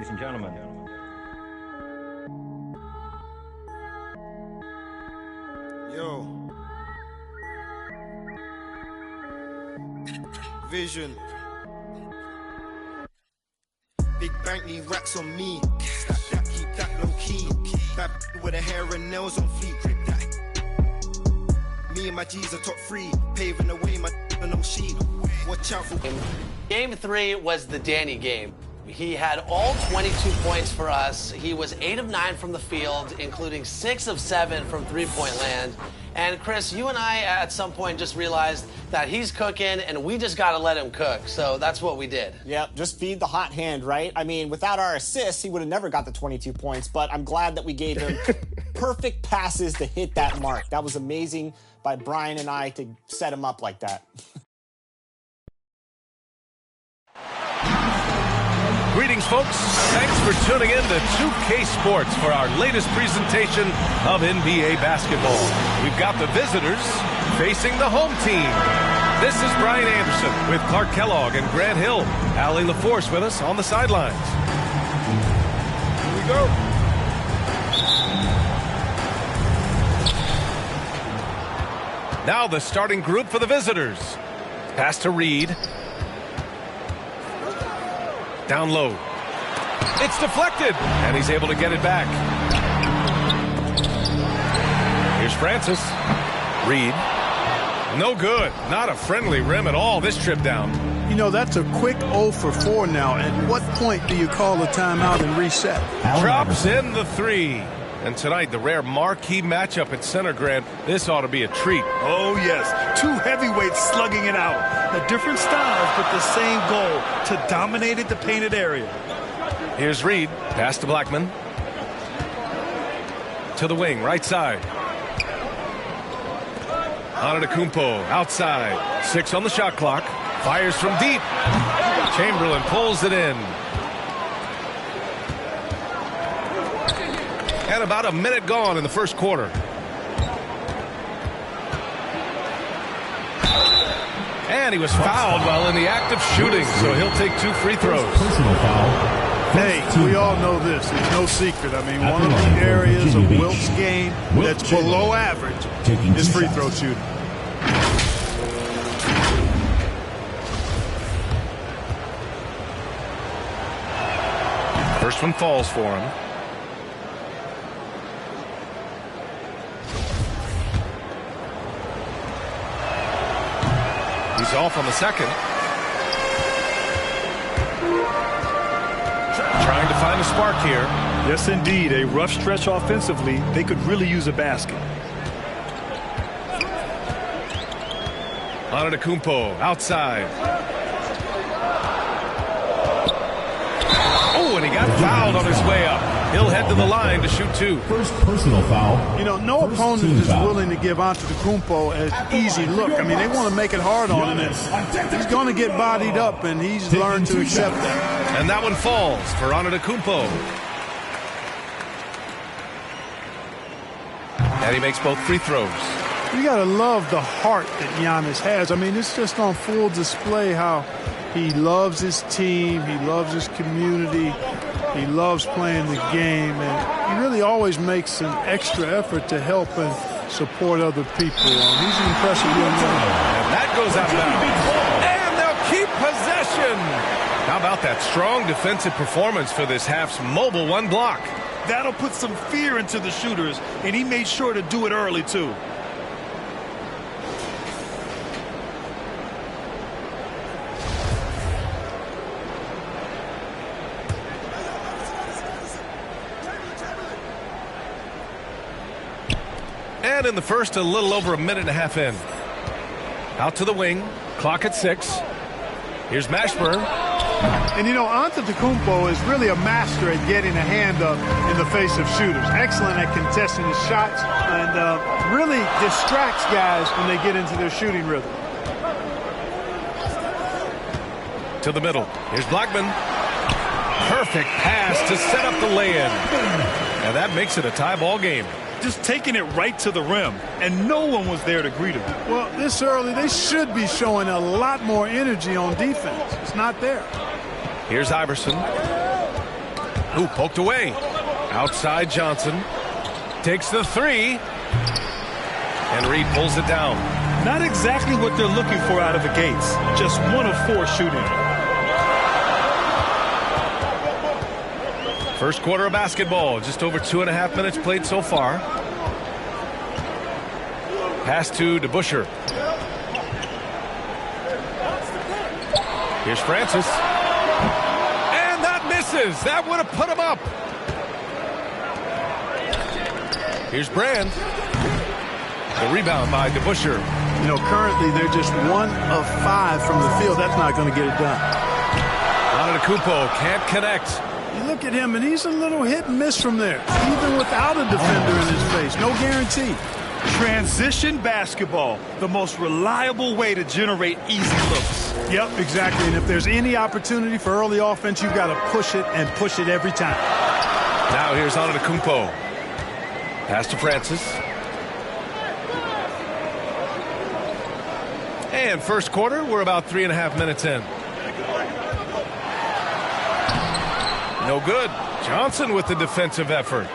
ladies and gentlemen. Yo. Vision. Big bank need racks on me. Stack that, keep that low key. Bad with the hair and nails on fleek. Grip that. Me and my G's are top 3. Paving the way, my no sheet. Watch out for Game 3 was the Danny game. He had all 22 points for us. He was 8 of 9 from the field, including 6 of 7 from three-point land. And Chris, you and I at some point just realized that he's cooking and we just got to let him cook. So that's what we did. Yeah, just feed the hot hand, right? I mean, without our assists, he would have never got the 22 points, but I'm glad that we gave him perfect passes to hit that mark. That was amazing by Brian and I to set him up like that. Greetings, folks. Thanks for tuning in to 2K Sports for our latest presentation of NBA basketball. We've got the visitors facing the home team. This is Brian Anderson with Clark Kellogg and Grant Hill. Allie LaForce with us on the sidelines. Here we go. Now the starting group for the visitors. Pass to Reed. Down low. It's deflected, and he's able to get it back. Here's Francis. Reed. No good. Not a friendly rim at all this trip down. You know, that's a quick 0 for 4 now. At what point do you call a timeout and reset? Drops in the 3. And tonight, the rare marquee matchup at center, Grant. This ought to be a treat. Oh, yes. 2 heavyweights slugging it out. A different styles, but the same goal, to dominate the painted area. Here's Reed. Pass to Blackman. To the wing, right side. Antetokounmpo, outside. 6 on the shot clock. Fires from deep. Chamberlain pulls it in. And about a minute gone in the first quarter. And he was fouled while in the act of shooting, so he'll take 2 free throws. Personal foul. Hey, we all know this. It's no secret. I mean, one of the areas of Wilt's game that's below average is free throw shooting. First one falls for him. He's off on the second. Trying to find a spark here. Yes, indeed. A rough stretch offensively. They could really use a basket. Antetokounmpo outside. Oh, and he got fouled on his way up. He'll head to the line to shoot 2. First personal foul. You know, no opponent is willing to give Antetokounmpo an easy look. I mean, they want to make it hard on him. He's going to get bodied up, and he's learned to accept that. And that one falls for Antetokounmpo. And he makes both free throws. You got to love the heart that Giannis has. I mean, it's just on full display how he loves his team, he loves his community, he loves playing the game, and he really always makes an extra effort to help and support other people. He's an impressive young man. And that goes out of bounds. And they'll keep possession. How about that strong defensive performance for this half's mobile 1 block? That'll put some fear into the shooters, and he made sure to do it early, too. And in the first, a little over a minute and a half in. Out to the wing. Clock at 6. Here's Mashburn. And, you know, Antetokounmpo is really a master at getting a hand up in the face of shooters. Excellent at contesting his shots and really distracts guys when they get into their shooting rhythm. To the middle. Here's Blackman. Perfect pass to set up the lay-in. And that makes it a tie ball game. Just taking it right to the rim, and no one was there to greet him. Well, this early, they should be showing a lot more energy on defense. It's not there. Here's Iverson. Ooh, poked away. Outside Johnson. Takes the three. And Reed pulls it down. Not exactly what they're looking for out of the gates. Just 1 of 4 shooting. First quarter of basketball. Just over 2.5 minutes played so far. Pass to DeBusschere. Here's Francis. And that misses. That would have put him up. Here's Brand. The rebound by DeBusschere. You know, currently they're just 1 of 5 from the field. That's not going to get it done. Antetokounmpo can't connect. You look at him, and he's a little hit and miss from there, even without a defender in his face. No guarantee. Transition basketball, the most reliable way to generate easy looks. Yep, exactly. And if there's any opportunity for early offense, you've got to push it and push it every time. Now here's Antetokounmpo. Pass to Francis. And first quarter, we're about 3.5 minutes in. No good. Johnson with the defensive effort.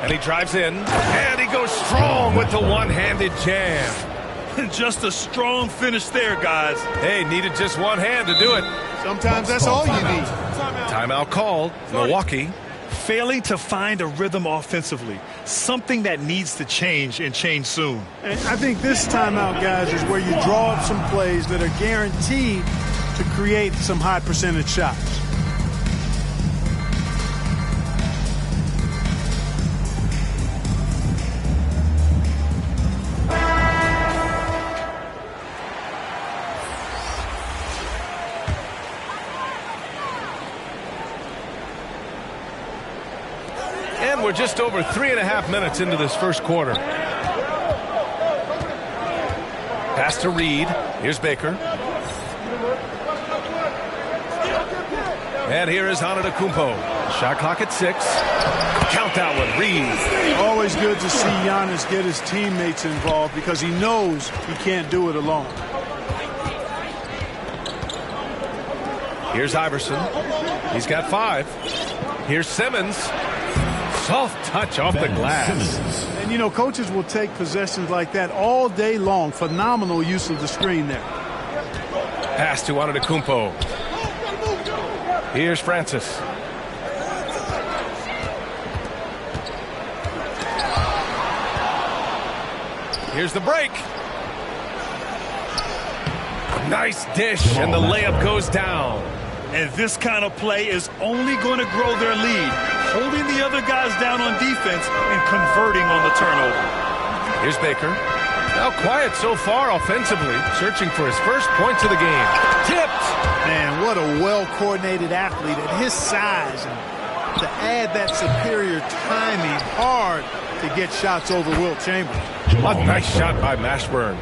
And he drives in. And he goes strong with the one-handed jam. Just a strong finish there, guys. Hey, needed just one hand to do it. Sometimes that's all you need. Timeout called. Milwaukee. Failing to find a rhythm offensively. Something that needs to change and change soon. And I think this timeout, guys, is where you draw up some plays that are guaranteed to create some high percentage shots. And we're just over 3.5 minutes into this first quarter. Pass to Reed. Here's Baker. And here is Antetokounmpo. Shot clock at 6. Count that one, Reed. Always good to see Giannis get his teammates involved because he knows he can't do it alone. Here's Iverson. He's got 5. Here's Simmons. Soft touch off the glass. And, you know, coaches will take possessions like that all day long. Phenomenal use of the screen there. Pass to Antetokounmpo. Here's Francis. Here's the break. Nice dish, and the layup goes down. And this kind of play is only going to grow their lead, holding the other guys down on defense and converting on the turnover. Here's Baker. Now quiet so far offensively, searching for his first points of the game. Tipped. Man, what a well-coordinated athlete at his size. And to add that superior timing, hard to get shots over Wilt Chamberlain. A nice shot by Mashburn.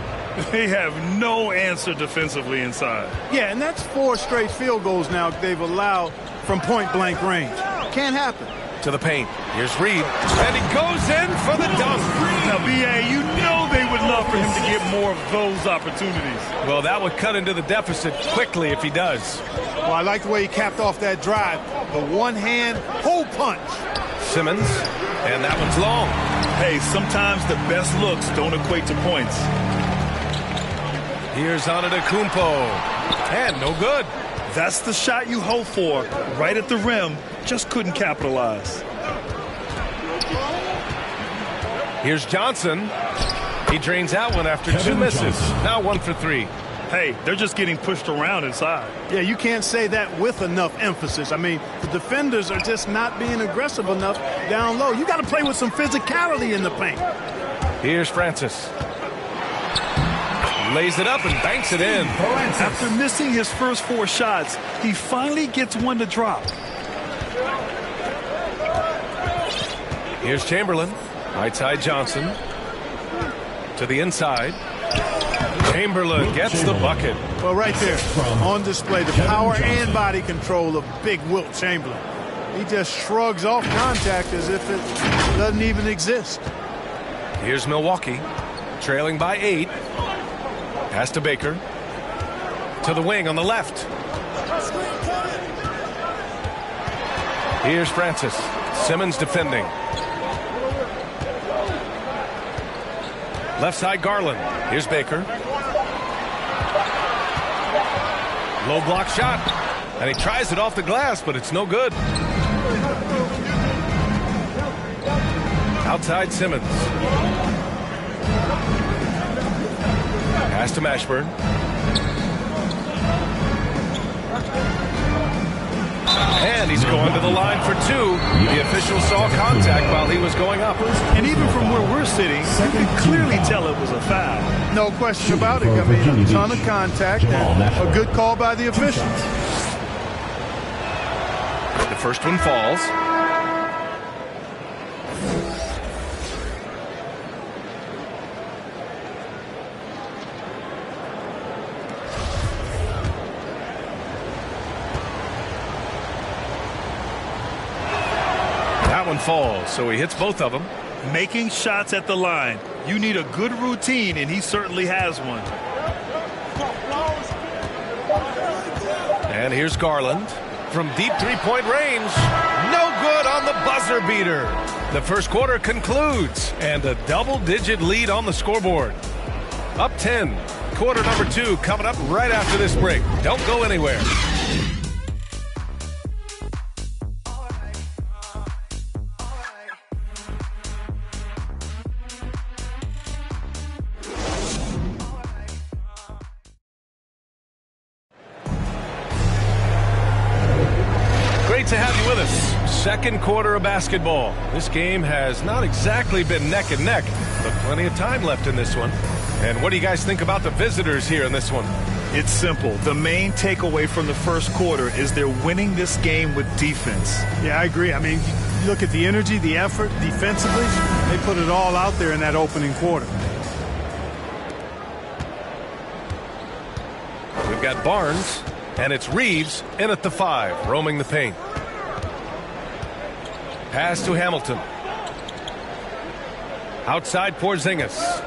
They have no answer defensively inside. Yeah, and that's 4 straight field goals now they've allowed from point-blank range. Can't happen. To the paint. Here's Reed. And he goes in for the dunk. Now, B.A., you know they would love for him to get more of those opportunities. Well, that would cut into the deficit quickly if he does. Well, I like the way he capped off that drive. The one-hand hole punch. Simmons. And that one's long. Hey, sometimes the best looks don't equate to points. Here's Antetokounmpo. And no good. That's the shot you hope for. Right at the rim. Just couldn't capitalize. Here's Johnson. He drains that one after 2 misses. Now 1 for 3. Hey, they're just getting pushed around inside. Yeah, you can't say that with enough emphasis. I mean, the defenders are just not being aggressive enough down low. You got to play with some physicality in the paint. Here's Francis. Lays it up and banks it in. After missing his first 4 shots, he finally gets one to drop. Here's Chamberlain. Right side Johnson. To the inside. Chamberlain gets the bucket. Well, right there, on display, the power and body control of big Wilt Chamberlain. He just shrugs off contact as if it doesn't even exist. Here's Milwaukee. Trailing by 8. Pass to Baker. To the wing on the left. Here's Francis. Simmons defending. Left side, Garland. Here's Baker. Low block shot. And he tries it off the glass, but it's no good. Outside, Simmons. Pass to Mashburn. And he's going to the line for two. The official saw contact while he was going up. And even from where we're sitting, you can clearly tell it was a foul. No question about it. I mean, a ton of contact and a good call by the officials. The first one falls. That one falls, so he hits both of them. Making shots at the line. You need a good routine, and he certainly has one. And here's Garland from deep three-point range. No good on the buzzer beater. The first quarter concludes, and a double-digit lead on the scoreboard. Up 10. Quarter number 2 coming up right after this break. Don't go anywhere. Great to have you with us. Second quarter of basketball. This game has not exactly been neck and neck, but plenty of time left in this one. And what do you guys think about the visitors here in this one? It's simple. The main takeaway from the first quarter is they're winning this game with defense. Yeah, I agree. I mean, you look at the energy, the effort defensively, they put it all out there in that opening quarter. We've got Barnes, and it's Reeves in at the 5, roaming the paint. Pass to Hamilton. Outside Porzingis.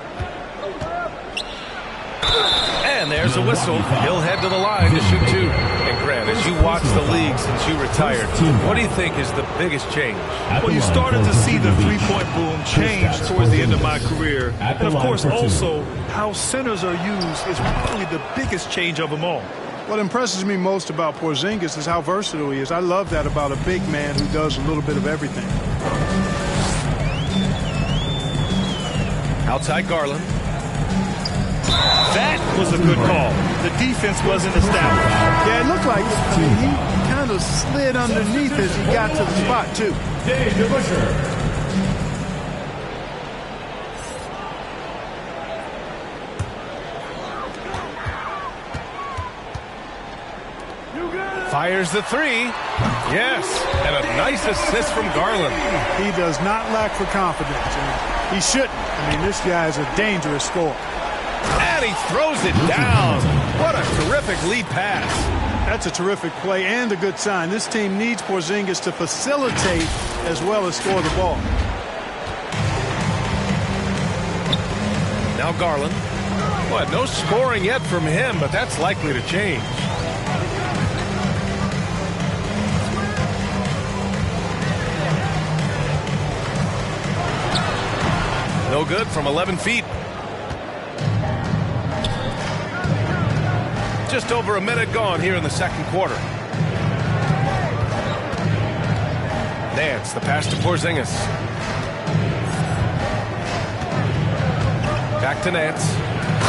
And there's a whistle. He'll head to the line to shoot 2. And Grant, as you watch the league since you retired, what do you think is the biggest change? Well, you started to see the three-point boom change towards the end of my career. And, of course, also how centers are used is probably the biggest change of them all. What impresses me most about Porzingis is how versatile he is. I love that about a big man who does a little bit of everything. Outside Garland. That was a good call. The defense wasn't established. Yeah, it looked like it. I mean, he kind of slid underneath as he got to the spot, too. Fires the 3. Yes, and a nice assist from Garland. He does not lack for confidence, and he shouldn't. I mean, this guy is a dangerous scorer. And he throws it down. What a terrific lead pass. That's a terrific play and a good sign. This team needs Porzingis to facilitate as well as score the ball. Now Garland. What, no scoring yet from him, but that's likely to change. No good from 11 feet. Just over a minute gone here in the second quarter. Nance, the pass to Porzingis. Back to Nance.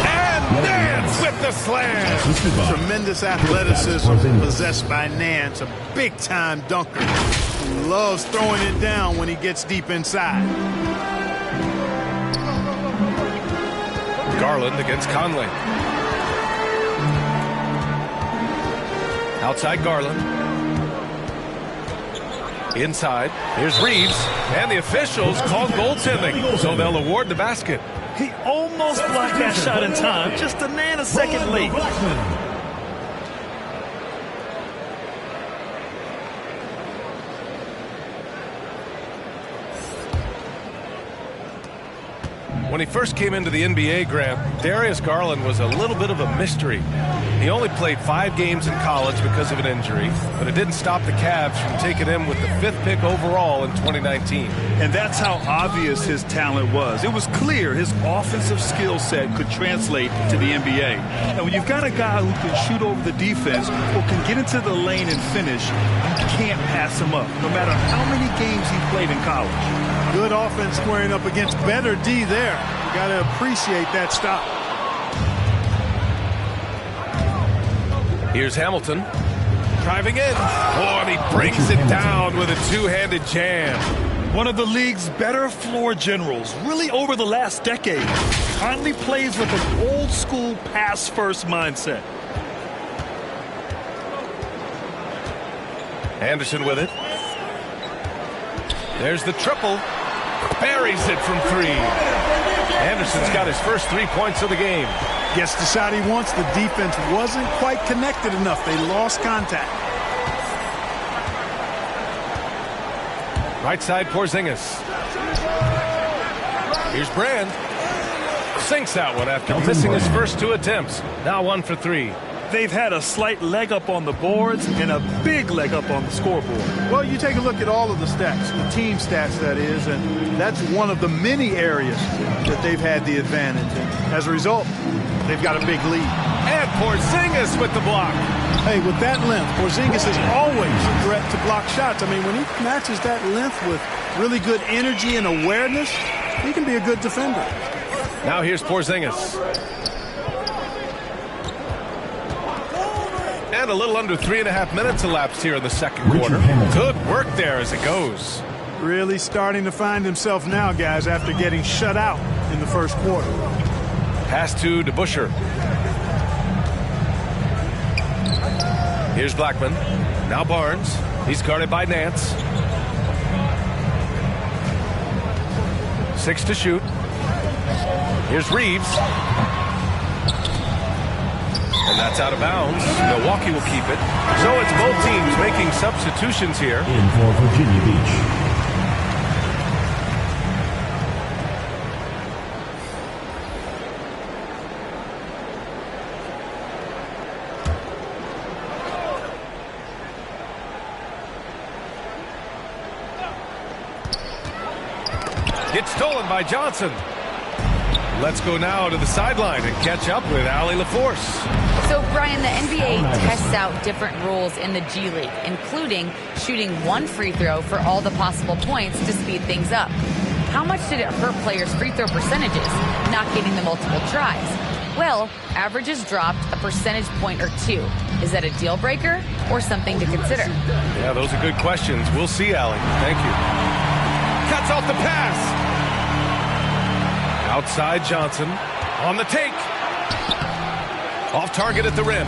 And Nance with the slam. Tremendous athleticism possessed by Nance, a big-time dunker who loves throwing it down when he gets deep inside. Garland against Conley. Outside Garland. Inside. Here's Reeves. And the officials called goaltending, so they'll award the basket. He almost blocked that shot in time, just a nanosecond late. When he first came into the NBA, Grant, Darius Garland was a little bit of a mystery. He only played 5 games in college because of an injury, but it didn't stop the Cavs from taking him with the 5th pick overall in 2019. And that's how obvious his talent was. It was clear his offensive skill set could translate to the NBA. And when you've got a guy who can shoot over the defense or can get into the lane and finish, you can't pass him up, no matter how many games he played in college. Good offense squaring up against better D there. You got to appreciate that stop. Here's Hamilton driving in. Oh, and he brings it down with a two-handed jam. One of the league's better floor generals, really over the last decade. Conley plays with an old-school pass-first mindset. Anderson with it. There's the triple. Buries it from 3. Anderson's got his first 3 points of the game. Gets the shot he wants. The defense wasn't quite connected enough. They lost contact. Right side, Porzingis. Here's Brand. Sinks that one after missing his first 2 attempts. Now 1 for 3. They've had a slight leg up on the boards and a big leg up on the scoreboard. Well, you take a look at all of the stats, the team stats, that is, and that's one of the many areas that they've had the advantage. And as a result, they've got a big lead. And Porzingis with the block. Hey, with that length, Porzingis is always a threat to block shots. I mean, when he matches that length with really good energy and awareness, he can be a good defender. Now here's Porzingis. And a little under 3.5 minutes elapsed here in the second quarter. Good work there as it goes. Really starting to find himself now, guys, after getting shut out in the first quarter. Pass to DeBusschere. Here's Blackman. Now Barnes. He's guarded by Nance. 6 to shoot. Here's Reeves. And that's out of bounds. Milwaukee will keep it. So it's both teams making substitutions here. In for Virginia Beach. Gets stolen by Johnson. Let's go now to the sideline and catch up with Allie LaForce. So, Brian, the NBA tests out different rules in the G League, including shooting 1 free throw for all the possible points to speed things up. How much did it hurt players' free throw percentages, not getting the multiple tries? Well, averages dropped a percentage point or 2. Is that a deal breaker or something to consider? Yeah, those are good questions. We'll see, Allie. Thank you. Cuts off the pass. Outside Johnson on the take. Off target at the rim.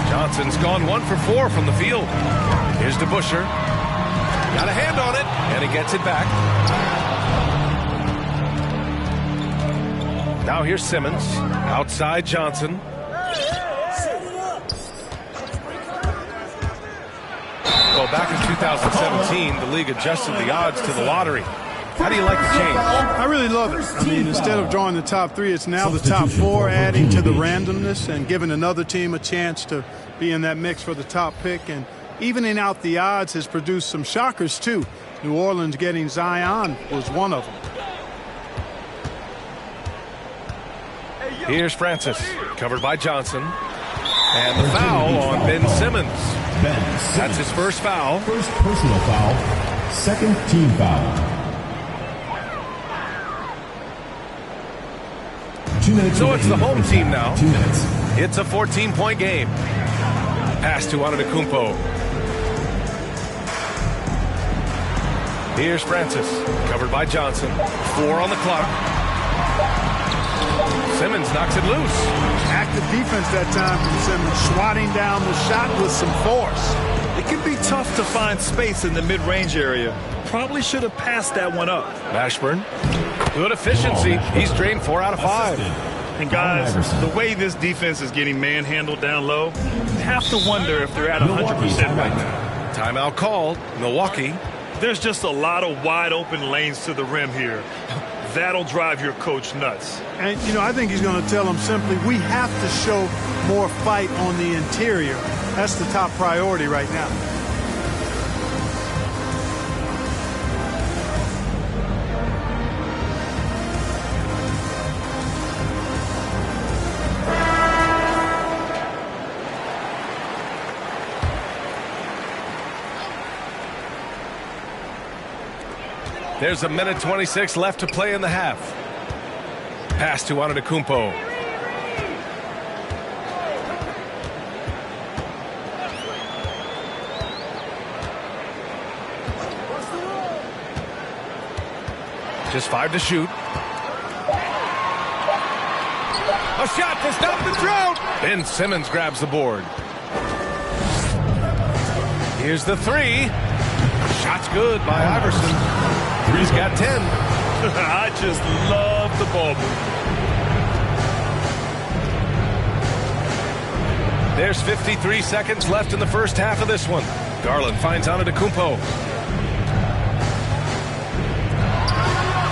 Johnson's gone 1 for 4 from the field. Here's DeBusschere. Got a hand on it, and he gets it back. Now here's Simmons. Outside Johnson. Well, back in 2017, the league adjusted the odds to the lottery. How do you like the change? I really love it. I mean, instead of drawing the top 3, it's now the top 4, adding to the randomness and giving another team a chance to be in that mix for the top pick. And evening out the odds has produced some shockers, too. New Orleans getting Zion was one of them. Here's Francis, covered by Johnson. And the foul on Ben Simmons. That's his first foul. First personal foul. Second team foul. 2 minutes. So it's the home team now. 2 minutes. It's a 14-point game. Pass to Antetokounmpo. Here's Francis, covered by Johnson. 4 on the clock. Simmons knocks it loose. Active defense that time from Simmons, swatting down the shot with some force. It can be tough to find space in the mid-range area. Probably should have passed that one up. Mashburn. Good efficiency. He's drained 4 out of 5. And guys, the way this defense is getting manhandled down low, you have to wonder if they're at 100% right now. Timeout called. Milwaukee. There's just a lot of wide open lanes to the rim here. That'll drive your coach nuts. And, you know, I think he's going to tell them simply, we have to show more fight on the interior. That's the top priority right now. There's a minute 26 left to play in the half. Pass to Antetokounmpo. Just 5 to shoot. A shot to stop the drought. Ben Simmons grabs the board. Here's the 3. Shot's good by Iverson. He's got 10. I just love the ball movement. There's 53 seconds left in the first half of this one. Garland finds Antetokounmpo.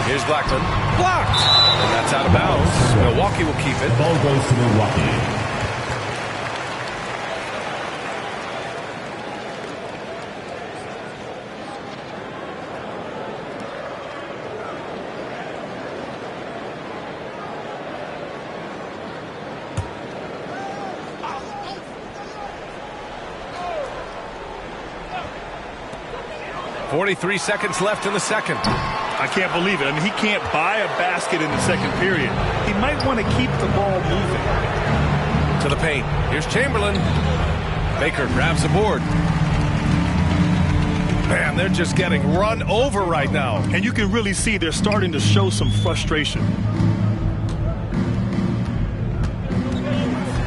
Here's Blackman. Blocked! And that's out of bounds. Milwaukee will keep it. Ball goes to Milwaukee. .43 seconds left in the second. I can't believe it. I mean, he can't buy a basket in the second period. He might want to keep the ball moving. To the paint. Here's Chamberlain. Baker grabs the board. Man, they're just getting run over right now. And you can really see they're starting to show some frustration.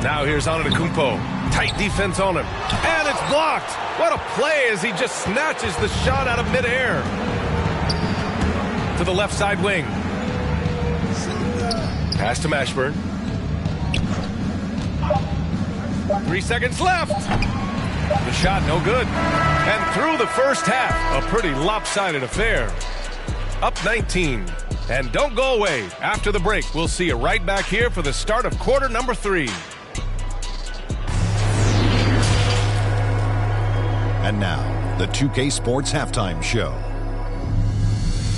Now here's Antetokounmpo. Tight defense on him. And it's blocked. What a play as he just snatches the shot out of midair. To the left side wing. Pass to Mashburn. 3 seconds left. The shot no good. And through the first half, a pretty lopsided affair. Up 19. And don't go away. After the break, we'll see you right back here for the start of quarter number 3. And now, the 2K Sports Halftime Show.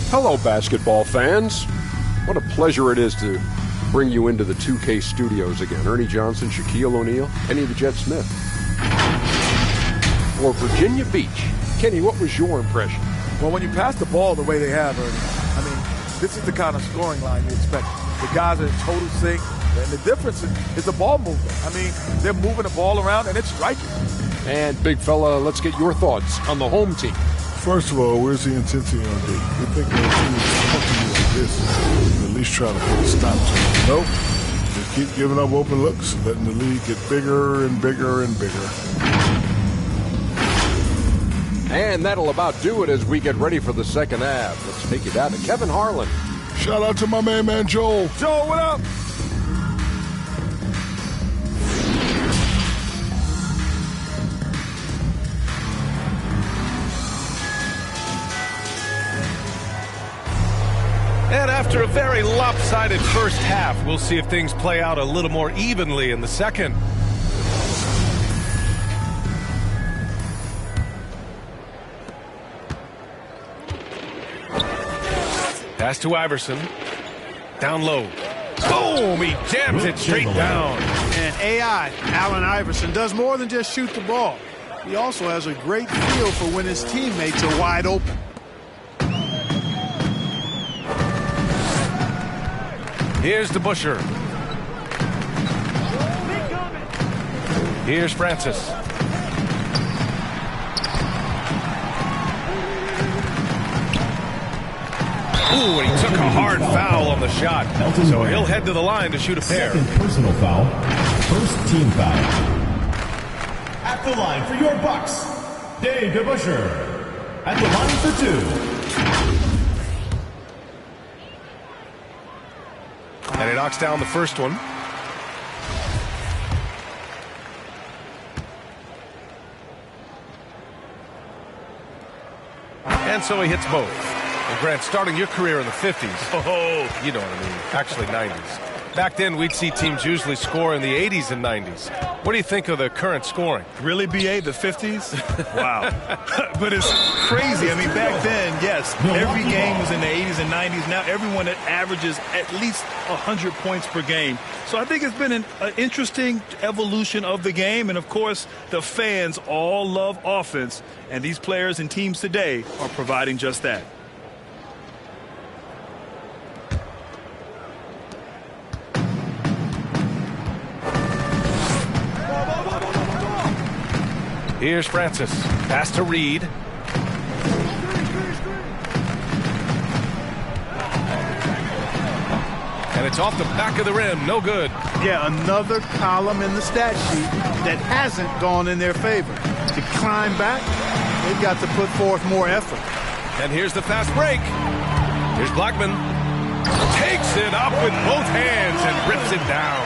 Hello, basketball fans. What a pleasure it is to bring you into the 2K studios again. Ernie Johnson, Shaquille O'Neal, Kenny the Jet Smith. For Virginia Beach, Kenny, what was your impression? Well, when you pass the ball the way they have, Ernie, I mean, this is the kind of scoring line you expect. The guys are in total sync, and the difference is the ball movement. I mean, they're moving the ball around, and it's striking. And, big fella, let's get your thoughts on the home team. First of all, where's the intensity on D? You think when a team is punching you like this, at least try to put a stop to it. Nope. Just keep giving up open looks, letting the lead get bigger and bigger and bigger. And that'll about do it as we get ready for the second half. Let's take you down to Kevin Harlan. Shout out to my man Joel. Joel, what up? And after a very lopsided first half, we'll see if things play out a little more evenly in the second. Pass to Iverson. Down low. Boom! He jams it straight down. And AI, Allen Iverson, does more than just shoot the ball. He also has a great feel for when his teammates are wide open. Here's DeBuscher. Here's Francis. Ooh, and he took a hard foul on the shot. So he'll head to the line to shoot a pair. Second personal foul. First team foul. At the line for your Bucks, Dave DeBuscher. At the line for 2. And he knocks down the first one. And so he hits both. Well, Grant, starting your career in the 50s. Oh, You know what I mean. Actually, 90s. Back then, we'd see teams usually score in the 80s and 90s. What do you think of the current scoring? really, BA, the 50s? Wow. But it's crazy. I mean, back then, yes, every game was in the 80s and 90s. Now everyone that averages at least 100 points per game. So I think it's been an interesting evolution of the game. And, of course, the fans all love offense. And these players and teams today are providing just that. Here's Francis. Pass to Reed. And it's off the back of the rim. No good. Yeah, another column in the stat sheet that hasn't gone in their favor. To climb back, they've got to put forth more effort. And here's the fast break. Here's Blackman. Takes it up with both hands and rips it down.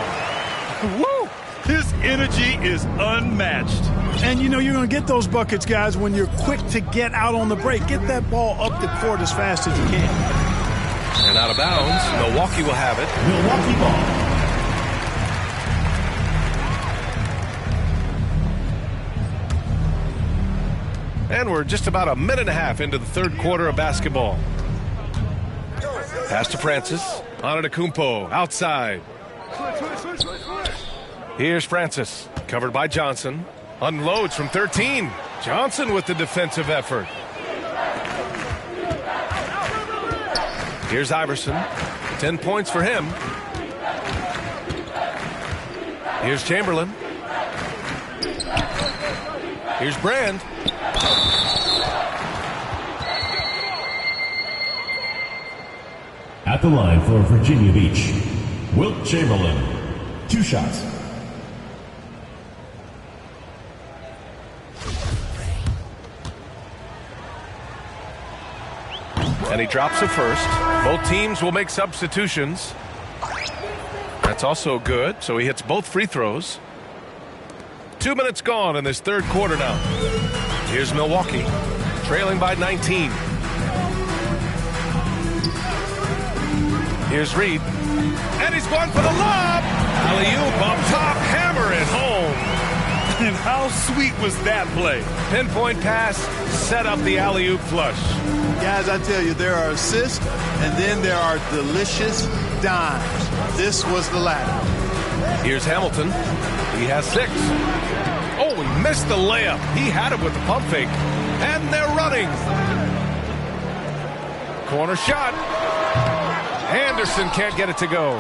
Woo! His energy is unmatched. And, you know, you're going to get those buckets, guys, when you're quick to get out on the break. Get that ball up the court as fast as you can. And out of bounds. Milwaukee will have it. Milwaukee ball. And we're just about a minute and a half into the third quarter of basketball. Pass to Francis. Antetokounmpo outside. Here's Francis. Covered by Johnson. Unloads from 13. Johnson with the defensive effort. Here's Iverson. 10 points for him. Here's Chamberlain. Here's Brand. At the line for Virginia Beach, Wilt Chamberlain. 2 shots. And he drops it first. Both teams will make substitutions. That's also good. So he hits both free throws. 2 minutes gone in this third quarter now. Here's Milwaukee, trailing by 19. Here's Reed. And he's going for the lob. Alley-oop up top, hammer it home. And how sweet was that play? Pinpoint pass, set up the alley-oop flush. Guys, I tell you, there are assists, and then there are delicious dimes. This was the latter. Here's Hamilton. He has 6. Oh, he missed the layup. He had it with the pump fake. And they're running. Corner shot. Anderson can't get it to go.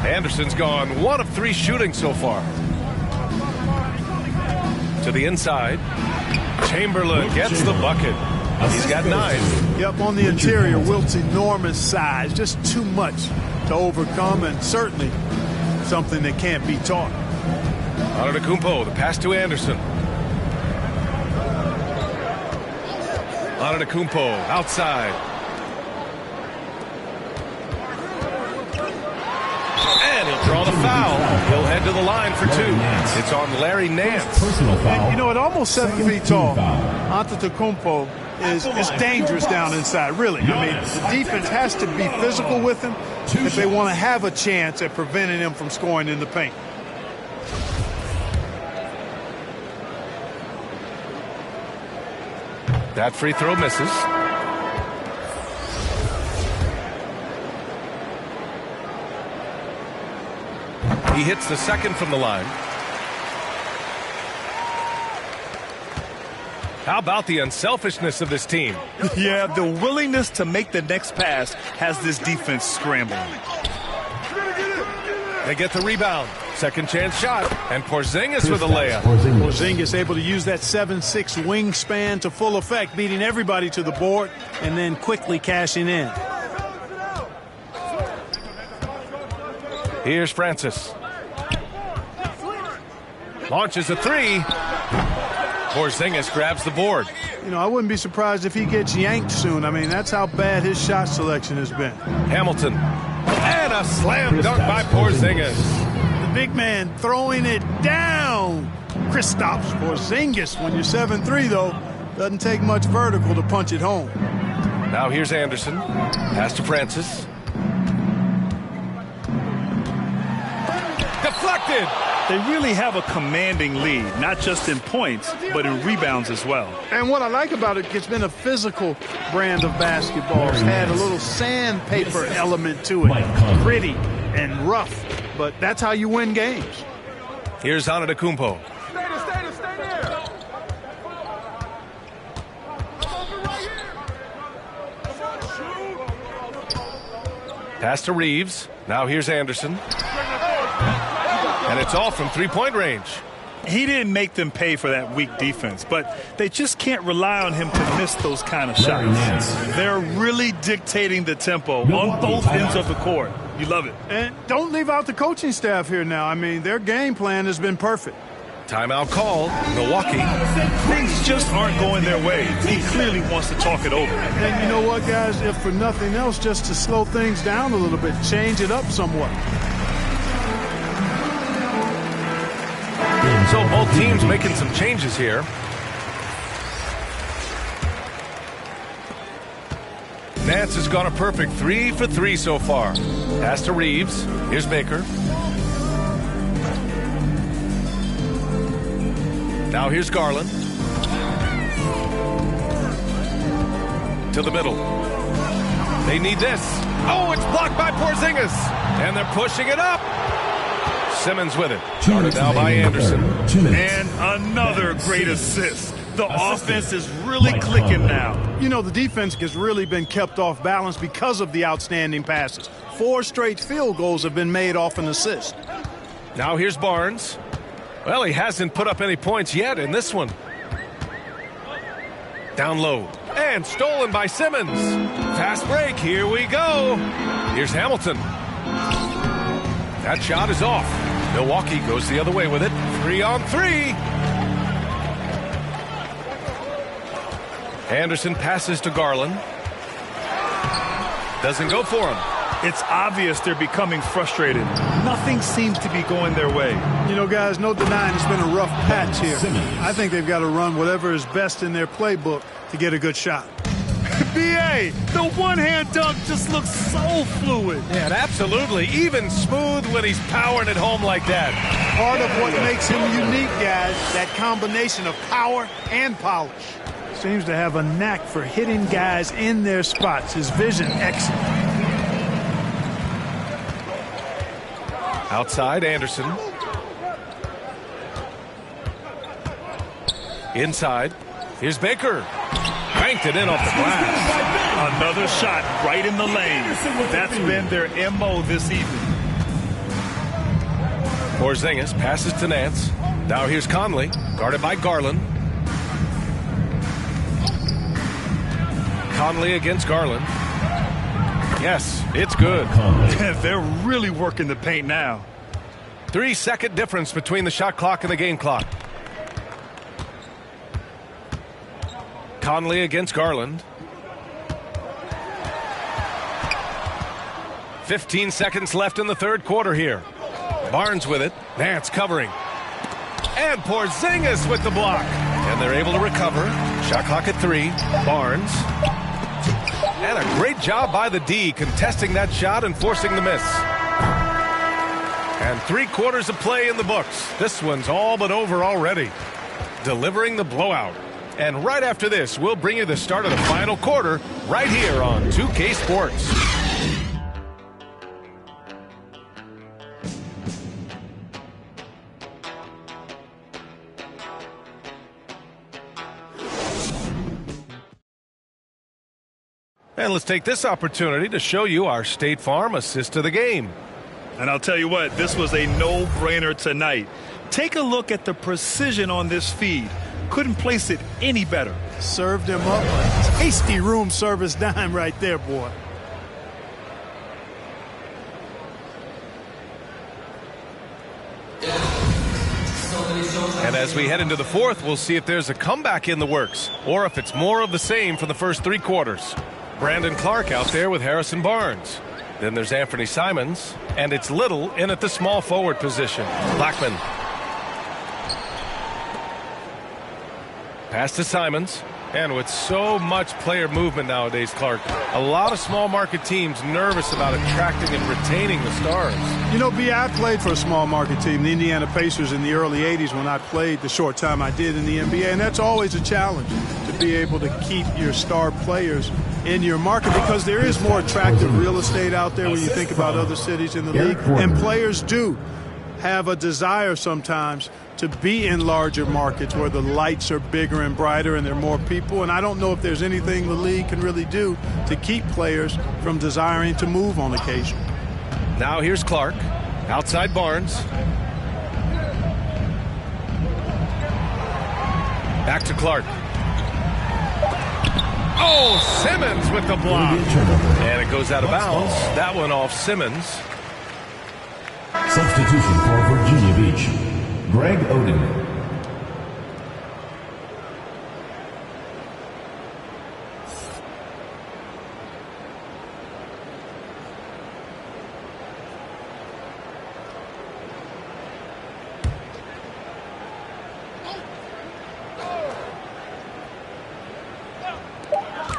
Anderson's gone 1 of 3 shooting so far. To the inside. Chamberlain gets the bucket. He's got 9. Yep, on the interior, Wilt's enormous size. Just too much to overcome, and certainly something that can't be taught. Antetokounmpo, the pass to Anderson. Antetokounmpo outside. And he'll draw the foul. He'll head to the line for 2. It's on Larry Nance. Personal foul. And, you know, at almost 7 feet tall, foul. Antetokounmpo is dangerous down inside, really. I mean, the defense has to be physical with him if they want to have a chance at preventing him from scoring in the paint. That free throw misses. He hits the second from the line. How about the unselfishness of this team? Yeah, the willingness to make the next pass has this defense scrambling. They get the rebound. Second chance shot. And Porzingis with a layup. Porzingis able to use that 7'6" wingspan to full effect, beating everybody to the board and then quickly cashing in. Here's Francis. Launches a 3. Porzingis grabs the board. You know, I wouldn't be surprised if he gets yanked soon. I mean, that's how bad his shot selection has been. Hamilton. And a slam dunk by Porzingis. The big man throwing it down. Kristaps Porzingis. When you're 7'3", though, doesn't take much vertical to punch it home. Now here's Anderson. Pass to Francis. Deflected. They really have a commanding lead, not just in points, but in rebounds as well. And what I like about it, it's been a physical brand of basketball. It's had a little sandpaper element to it. Pretty and rough, but that's how you win games. Here's Antetokounmpo. Pass to Reeves. Now here's Anderson. And it's all from three-point range. He didn't make them pay for that weak defense, but they just can't rely on him to miss those kind of shots. They're really dictating the tempo on both ends of the court. You love it. And don't leave out the coaching staff here now. I mean, their game plan has been perfect. Timeout call, Milwaukee. Things just aren't going their way. He clearly wants to talk it over. And you know what, guys? If for nothing else, just to slow things down a little bit, change it up somewhat. So both teams making some changes here. Nance has gone a perfect 3 for 3 so far. Pass to Reeves. Here's Baker. Now here's Garland. To the middle. They need this. Oh, it's blocked by Porzingis. And they're pushing it up. Simmons with it. Started now by Anderson. And another great assist. The offense is really clicking now. You know, the defense has really been kept off balance because of the outstanding passes. 4 straight field goals have been made off an assist. Now here's Barnes. Well, he hasn't put up any points yet in this one. Down low. And stolen by Simmons. Fast break. Here we go. Here's Hamilton. That shot is off. Milwaukee goes the other way with it. 3 on 3. Anderson passes to Garland. Doesn't go for him. It's obvious they're becoming frustrated. Nothing seems to be going their way. You know, guys, no denying it's been a rough patch here. I think they've got to run whatever is best in their playbook to get a good shot. B.A., the one-hand dunk just looks so fluid. Yeah, absolutely. Even smooth when he's powering it home like that. Part of what makes him unique, guys, that combination of power and polish. Seems to have a knack for hitting guys in their spots. His vision, excellent. Outside, Anderson. Inside. Here's Baker. Banked it in off the glass. Another shot right in the lane. That's been their M.O. this evening. Porzingis passes to Nance. Now here's Conley, guarded by Garland. Conley against Garland. Yes, it's good. They're really working the paint now. 3-second difference between the shot clock and the game clock. Conley against Garland. 15 seconds left in the third quarter here. Barnes with it. Nance covering. And Porzingis with the block. And they're able to recover. Shot clock at 3. Barnes. And a great job by the D contesting that shot and forcing the miss. And 3 quarters of play in the books. This one's all but over already. Delivering the blowout. And right after this, we'll bring you the start of the final quarter right here on 2K Sports. And let's take this opportunity to show you our State Farm assist to the game. And I'll tell you what, this was a no-brainer tonight. Take a look at the precision on this feed. Couldn't place it any better. Served him up a tasty room service dime right there, boy. And as we head into the fourth, we'll see if there's a comeback in the works or if it's more of the same for the first 3 quarters. Brandon Clark out there with Harrison Barnes. Then there's Anthony Simons, and it's Little in at the small forward position. Blackman. Pass to Simons. And with so much player movement nowadays, Clark, a lot of small market teams nervous about attracting and retaining the stars. You know, B, I played for a small market team, the Indiana Pacers, in the early 80s when I played the short time I did in the NBA. And that's always a challenge, to be able to keep your star players in your market, because there is more attractive real estate out there when you think about other cities in the league. And players do have a desire sometimes to be in larger markets where the lights are bigger and brighter and there are more people. And I don't know if there's anything the league can really do to keep players from desiring to move on occasion. Now here's Clark, outside Barnes. Back to Clark. Oh, Simmons with the block. And it goes out of bounds. That one off Simmons. Substitution for Virginia Beach, Greg Oden.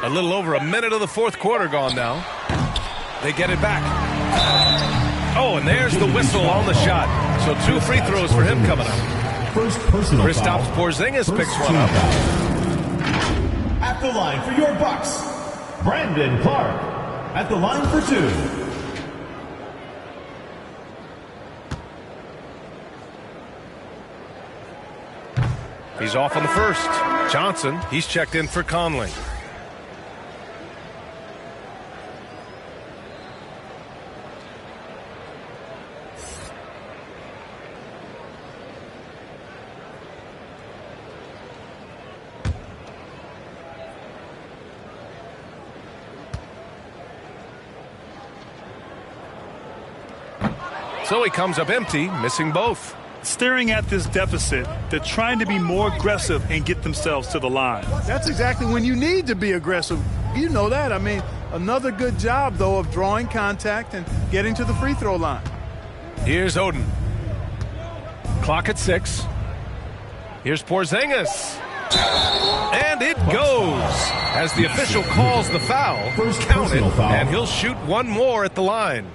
A little over a minute of the fourth quarter gone now. They get it back. Oh, and there's the whistle on the shot. So 2 free throws for him coming up. First personal Kristaps foul. Porzingis picks one up. At the line for your Bucks, Brandon Clark. At the line for 2. He's off on the first. Johnson, he's checked in for Conley. So he comes up empty, missing both. Staring at this deficit, they're trying to be more aggressive and get themselves to the line. That's exactly when you need to be aggressive. You know that. I mean, another good job, though, of drawing contact and getting to the free throw line. Here's Oden. Clock at 6. Here's Porzingis. And it goes as the official calls the foul. Count it, and he'll shoot one more at the line.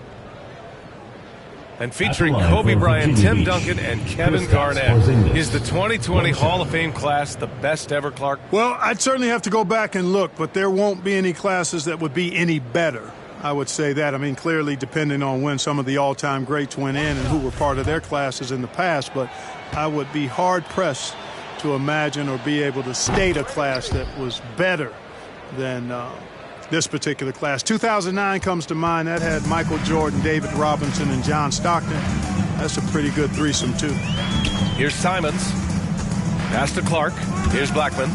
And featuring Kobe Bryant, Tim Duncan, and Kevin Garnett. Is the 2020 Hall of Fame class the best ever, Clark? Well, I'd certainly have to go back and look, but there won't be any classes that would be any better. I would say that. I mean, clearly depending on when some of the all-time greats went in and who were part of their classes in the past, but I would be hard-pressed to imagine or be able to state a class that was better than this particular class. 2009 comes to mind. That had Michael Jordan, David Robinson, and John Stockton. That's a pretty good threesome, too. Here's Simons. Pass to Clark. Here's Blackman.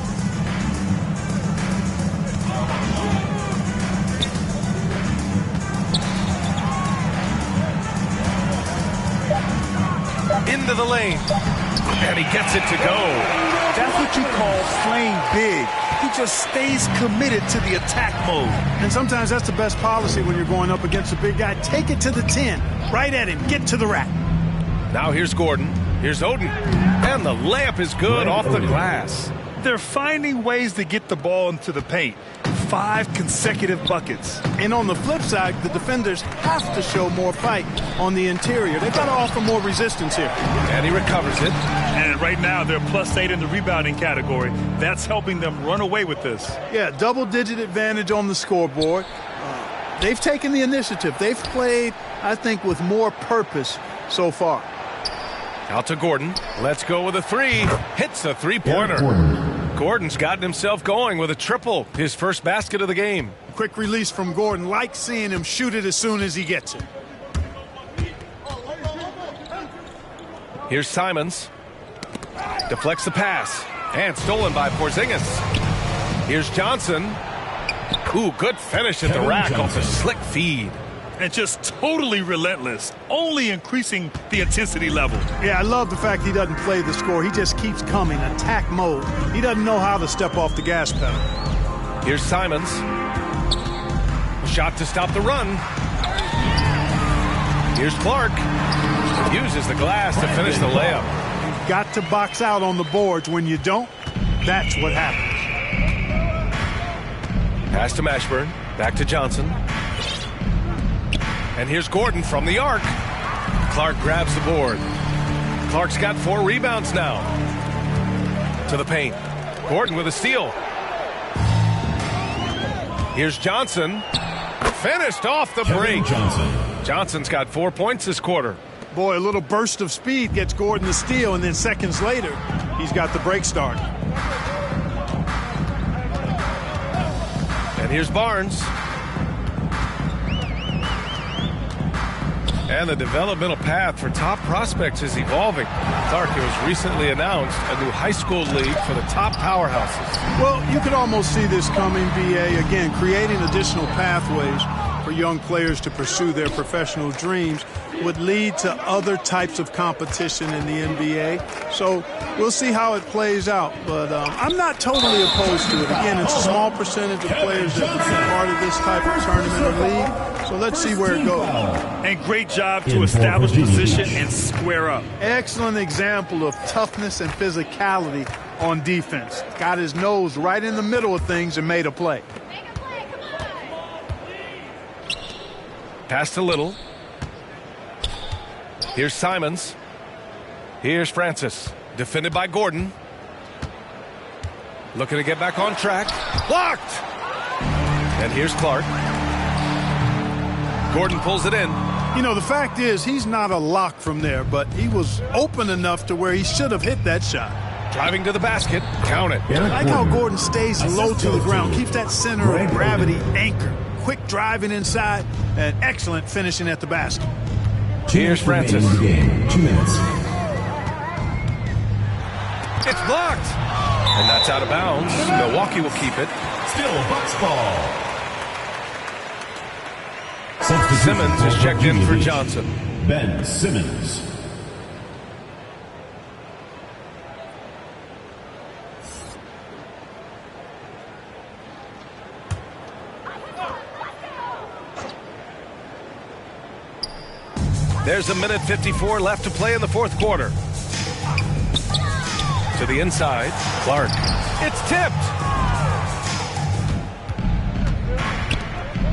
Into the lane. And he gets it to go. That's what you call playing big. He just stays committed to the attack mode. And sometimes that's the best policy when you're going up against a big guy. Take it to the 10. Right at him. Get to the rack. Now here's Gordon. Here's Oden. And the layup is good off the glass. They're finding ways to get the ball into the paint. 5 consecutive buckets. And on the flip side, the defenders have to show more fight on the interior. They've got to offer more resistance here. And he recovers it. And right now, they're +8 in the rebounding category. That's helping them run away with this. Yeah, double-digit advantage on the scoreboard. They've taken the initiative. They've played, I think, with more purpose so far. Out to Gordon. Let's go with a 3. Hits a 3-pointer. Gordon's gotten himself going with a triple. His first basket of the game. Quick release from Gordon. Like seeing him shoot it as soon as he gets it. Here's Simons. Deflects the pass. And stolen by Porzingis. Here's Johnson. Ooh, good finish at the rack off a slick feed. And just totally relentless, only increasing the intensity level. Yeah, I love the fact he doesn't play the score. He just keeps coming, attack mode. He doesn't know how to step off the gas pedal. Here's Simons. Shot to stop the run. Here's Clark. Uses the glass to finish the layup. You've got to box out on the boards. When you don't, that's what happens. Pass to Mashburn. Back to Johnson. And here's Gordon from the arc. Clark grabs the board. Clark's got 4 rebounds now. To the paint. Gordon with a steal. Here's Johnson. Finished off the break. Johnson's got 4 points this quarter. Boy, a little burst of speed gets Gordon the steal, and then seconds later, he's got the break started. And here's Barnes. And the developmental path for top prospects is evolving. Clark, it was recently announced a new high school league for the top powerhouses. Well, you could almost see this coming, BA, again, creating additional pathways for young players to pursue their professional dreams would lead to other types of competition in the NBA. So we'll see how it plays out. But I'm not totally opposed to it. Again, it's a small percentage of players that would be part of this type of tournament or league. So let's see where it goes. And great job to establish position and square up. Excellent example of toughness and physicality on defense. Got his nose right in the middle of things and made a play. Pass to Little. Here's Simons. Here's Francis. Defended by Gordon. Looking to get back on track. Blocked! And here's Clark. Gordon pulls it in. You know, the fact is, he's not a lock from there, but he was open enough to where he should have hit that shot. Driving to the basket. Count it. I like how Gordon stays low to the ground, keeps that center of gravity anchored. Quick driving inside, and excellent finishing at the basket. Here's Francis. 2 minutes. It's blocked. And that's out of bounds. Milwaukee will keep it. Still Bucks ball. Simmons is checked in for Johnson. Ben Simmons. There's 1:54 left to play in the fourth quarter. To the inside, Clark. It's tipped.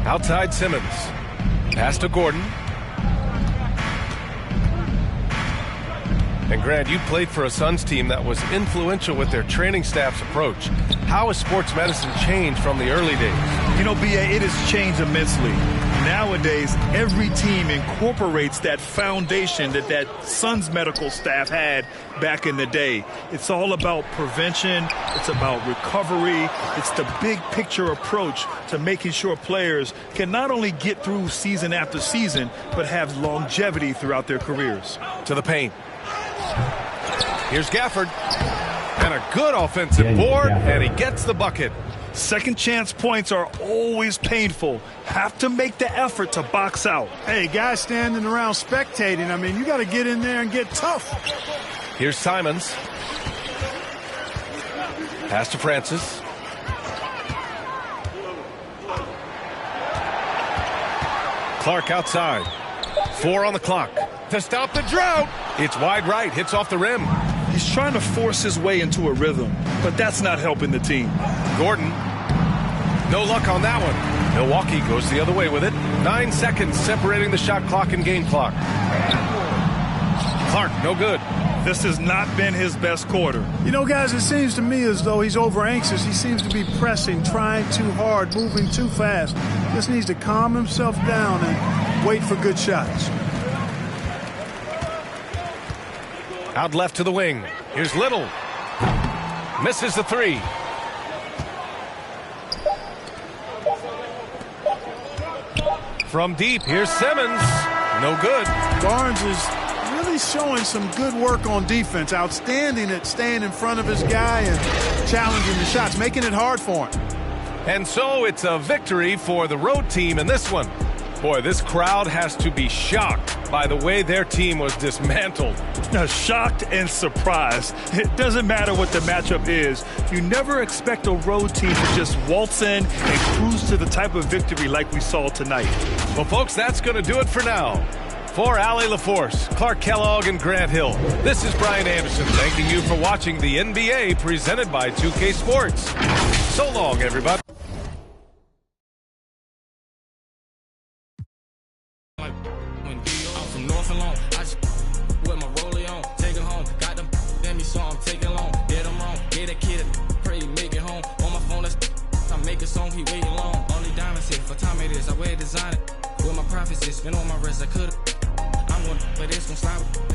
Outside Simmons. Pass to Gordon. And Grant, you played for a Suns team that was influential with their training staff's approach. How has sports medicine changed from the early days? You know, BA, it has changed immensely. Nowadays, every team incorporates that foundation that Suns medical staff had back in the day. It's all about prevention. It's about recovery. It's the big picture approach to making sure players can not only get through season after season, but have longevity throughout their careers. To the paint. Here's Gafford. And a good offensive board, and he gets the bucket. Second chance points are always painful. Have to make the effort to box out. Hey, guys standing around spectating, I mean, you got to get in there and get tough. Here's Simons. Pass to Francis. Clark outside. 4 on the clock. To stop the drought. It's wide right. Hits off the rim. He's trying to force his way into a rhythm, but that's not helping the team. Gordon. No luck on that one. Milwaukee goes the other way with it. 9 seconds separating the shot clock and game clock. Clark, no good. This has not been his best quarter. You know, guys, it seems to me as though he's over anxious. He seems to be pressing, trying too hard, moving too fast. Just needs to calm himself down and wait for good shots. Out left to the wing. Here's Little. Misses the 3. From deep, here's Simmons. No good. Barnes is really showing some good work on defense. Outstanding at staying in front of his guy and challenging the shots, making it hard for him. And so it's a victory for the road team in this one. Boy, this crowd has to be shocked by the way their team was dismantled. Now, shocked and surprised. It doesn't matter what the matchup is. You never expect a road team to just waltz in and cruise to the type of victory like we saw tonight. Well, folks, that's going to do it for now. For Allie LaForce, Clark Kellogg, and Grant Hill, this is Brian Anderson thanking you for watching the NBA presented by 2K Sports. So long, everybody. million long, only diamonds hit. For time it is, I wear designer. With my prophecies, spin on my wrist, I could've. I'm one, but it's gon' slide.